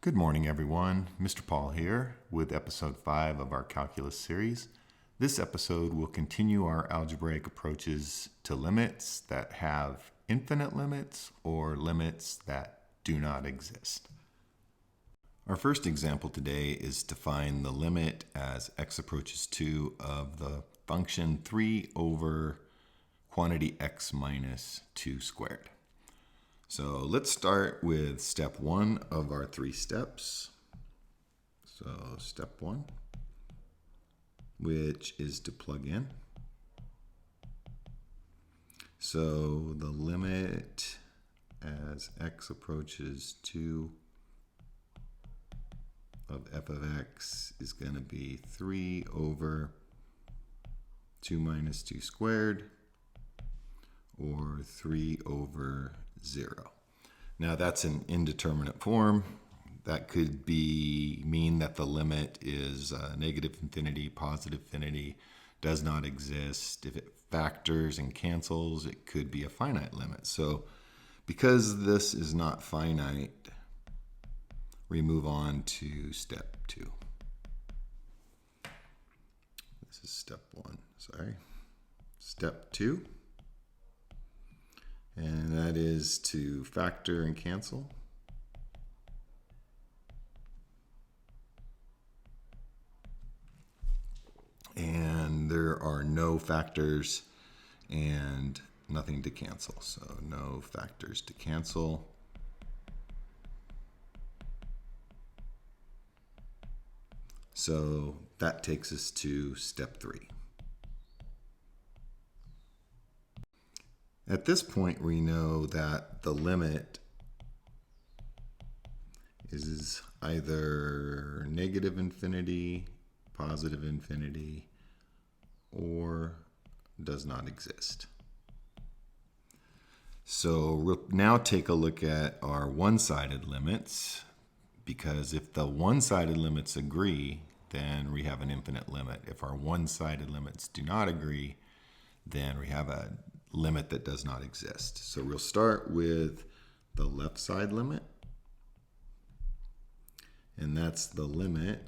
Good morning, everyone. Mr. Paul here with episode 5 of our calculus series. This episode will continue our algebraic approaches to limits that have infinite limits or limits that do not exist. Our first example today is to find the limit as x approaches 2 of the function 3 over quantity x minus 2 squared. So let's start with step 1 of our 3 steps. So step 1, which is to plug in. So the limit as x approaches 2 of f of x is going to be 3 over 2 minus 2 squared, or 3 over 0. Now that's an indeterminate form. That could mean that the limit is negative infinity, positive infinity, does not exist. If it factors and cancels, it could be a finite limit. So because this is not finite, we move on to step 2. This is step 1, sorry. Step 2. And that is to factor and cancel. And there are no factors and nothing to cancel. So no factors to cancel. So that takes us to step 3. At this point, we know that the limit is either negative infinity, positive infinity, or does not exist. So we'll now take a look at our one-sided limits, because if the one-sided limits agree, then we have an infinite limit. If our one-sided limits do not agree, then we have a limit that does not exist. So we'll start with the left side limit, and that's the limit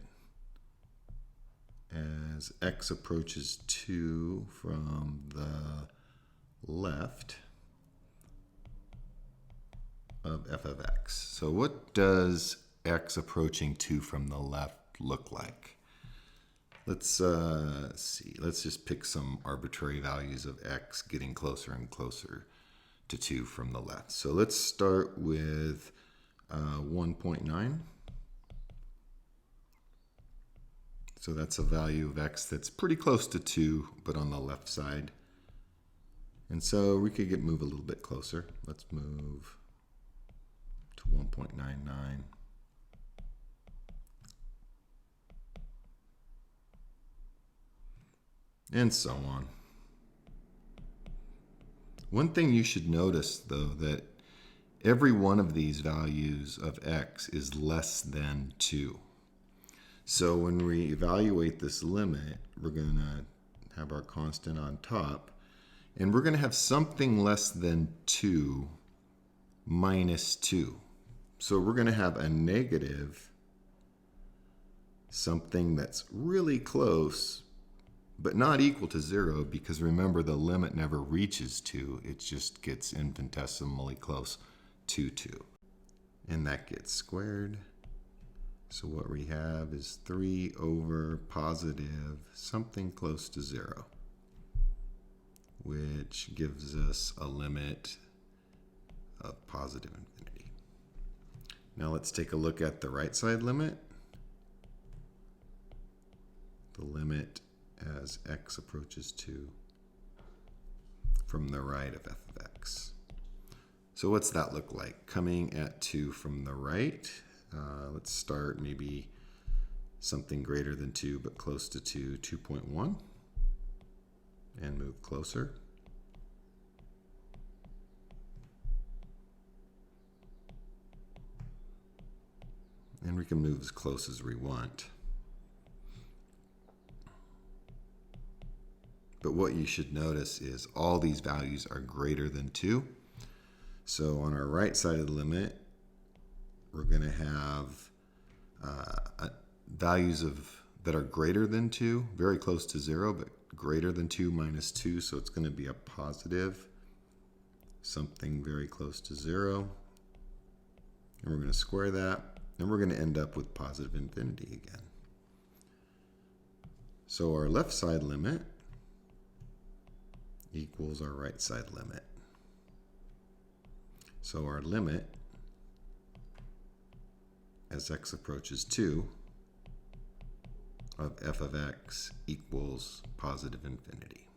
as x approaches 2 from the left of f of x. So what does x approaching 2 from the left look like? Let's see. Let's just pick some arbitrary values of x getting closer and closer to 2 from the left. So let's start with 1.9. So that's a value of x that's pretty close to 2, but on the left side. And so we could move a little bit closer. Let's move to 1.99. And so on. One thing you should notice, though, that every one of these values of x is less than 2. So when we evaluate this limit, we're going to have our constant on top, and we're going to have something less than 2 minus 2. So we're going to have a negative, something that's really close, but not equal to 0, because remember, the limit never reaches 2. It just gets infinitesimally close to 2. And that gets squared. So what we have is 3 over positive something close to 0, which gives us a limit of positive infinity. Now let's take a look at the right side limit. The limit as x approaches 2 from the right of f of x. So what's that look like? Coming at 2 from the right, let's start maybe something greater than 2, but close to 2, 2.1, and move closer. And we can move as close as we want. But what you should notice is all these values are greater than 2. So on our right side of the limit, we're going to have values that are greater than 2, very close to 0, but greater than 2 minus 2, so it's going to be a positive, something very close to 0. And we're going to square that, and we're going to end up with positive infinity again. So our left side limit equals our right side limit. So our limit as x approaches 2 of f of x equals positive infinity.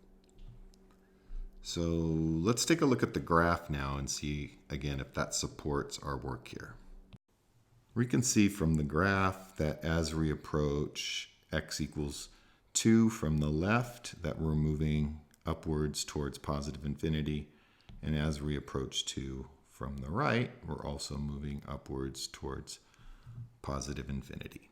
So let's take a look at the graph now and see again if that supports our work here. We can see from the graph that as we approach x equals 2 from the left, that we're moving upwards towards positive infinity, and as we approach 2 from the right, we're also moving upwards towards positive infinity.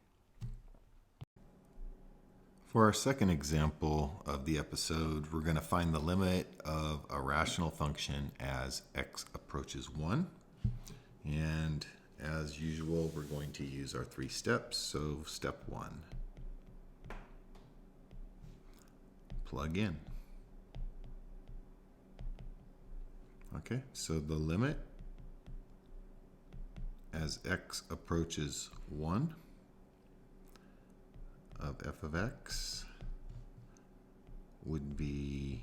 For our second example of the episode, we're going to find the limit of a rational function as x approaches 1. And as usual, we're going to use our 3 steps. So step 1, plug in. Okay, so the limit as x approaches 1 of f of x would be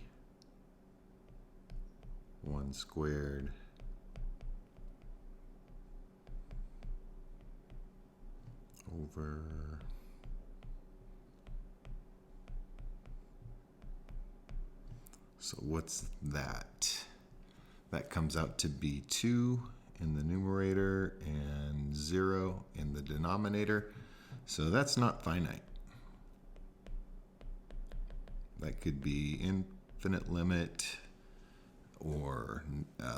1 squared over so what's that? That comes out to be 2 in the numerator and 0 in the denominator. So that's not finite. That could be infinite limit, or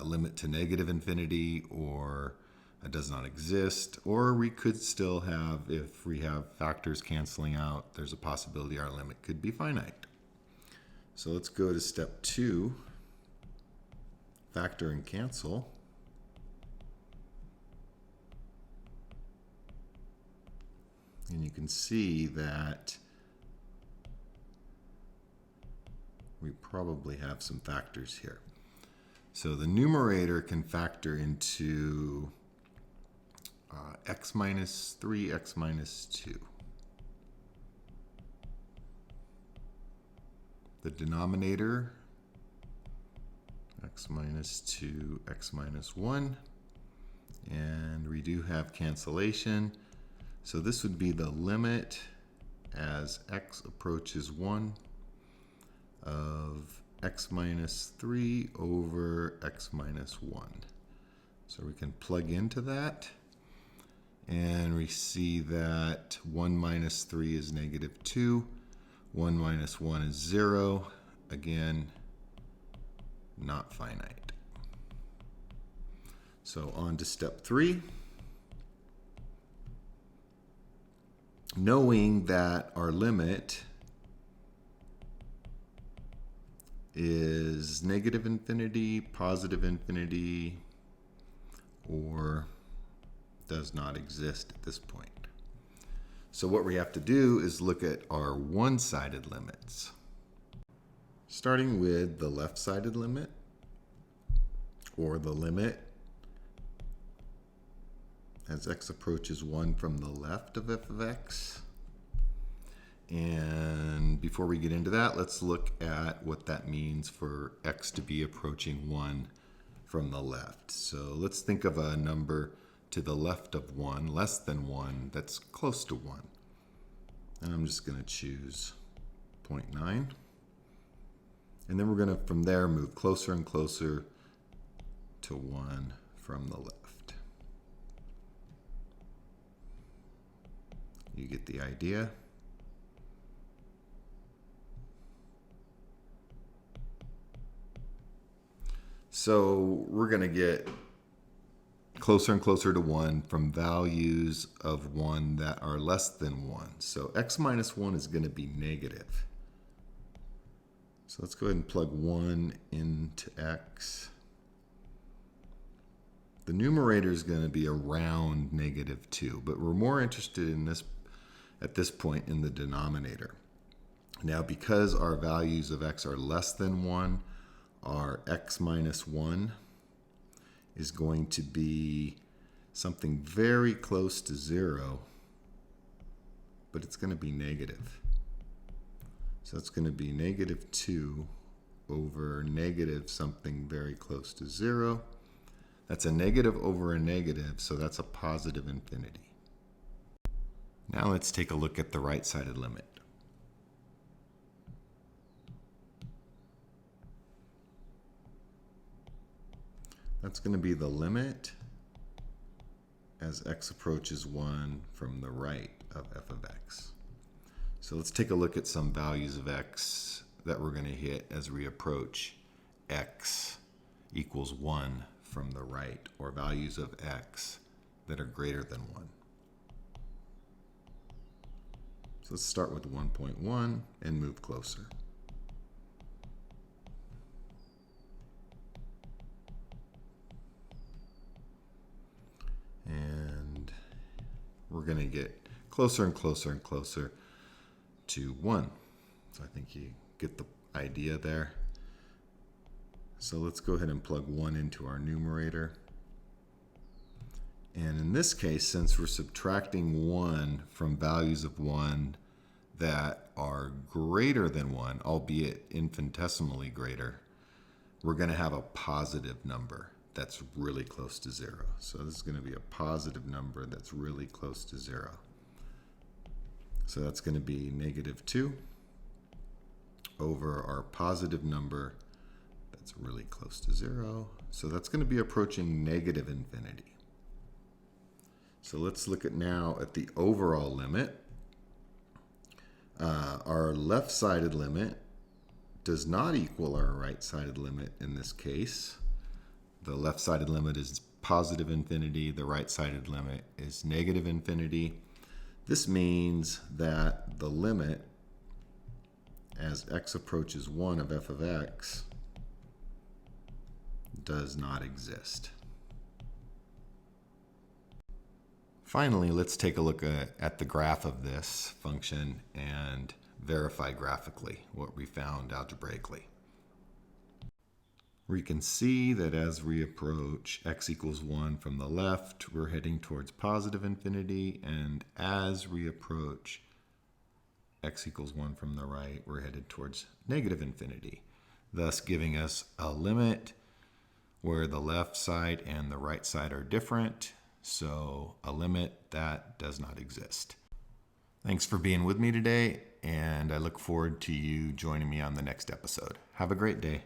limit to negative infinity, or it does not exist. Or we could still have, if we have factors canceling out, there's a possibility our limit could be finite. So let's go to step 2, factor and cancel. And you can see that we probably have some factors here. So the numerator can factor into x minus 3, x minus 2. The denominator, x minus 2, x minus 1. And we do have cancellation. So this would be the limit as x approaches 1 of x minus 3 over x minus 1. So we can plug into that, and we see that 1 minus 3 is negative 2, 1 minus 1 is 0, again, not finite. So on to step 3. Knowing that our limit is negative infinity, positive infinity, or does not exist at this point. So what we have to do is look at our one-sided limits. Starting with the left-sided limit, or the limit as x approaches 1 from the left of f of x. And before we get into that, let's look at what that means for x to be approaching 1 from the left. So let's think of a number to the left of 1, less than 1, that's close to 1. And I'm just going to choose 0.9. And then we're going to, from there, move closer and closer to 1 from the left. You get the idea. So we're going to get closer and closer to 1 from values of 1 that are less than 1. So x minus 1 is going to be negative. So let's go ahead and plug 1 into x. the numerator is going to be around -2, but we're more interested in this at this point in the denominator. Now, because our values of x are less than 1, our x minus 1 is going to be something very close to 0, but it's going to be negative. So it's going to be -2 over negative something very close to 0. That's a negative over a negative, so that's a positive infinity. Now let's take a look at the right-sided limit. That's going to be the limit as x approaches 1 from the right of f of x. So let's take a look at some values of x that we're going to hit as we approach x equals 1 from the right, or values of x that are greater than 1. So let's start with 1.1 and move closer. And we're going to get closer and closer and closer to 1. So I think you get the idea there. So let's go ahead and plug 1 into our numerator. And in this case, since we're subtracting 1 from values of 1 that are greater than 1, albeit infinitesimally greater, we're going to have a positive number that's really close to 0. So this is going to be a positive number that's really close to 0. So that's going to be -2 over our positive number that's really close to 0. So that's going to be approaching negative infinity. So let's look at now at the overall limit. Our left-sided limit does not equal our right-sided limit in this case. The left-sided limit is positive infinity. The right-sided limit is negative infinity. This means that the limit as x approaches 1 of f of x does not exist. Finally, let's take a look at the graph of this function and verify graphically what we found algebraically. We can see that as we approach x equals 1 from the left, we're heading towards positive infinity, and as we approach x equals 1 from the right, we're headed towards negative infinity, thus giving us a limit where the left side and the right side are different, so a limit that does not exist. Thanks for being with me today, and I look forward to you joining me on the next episode. Have a great day.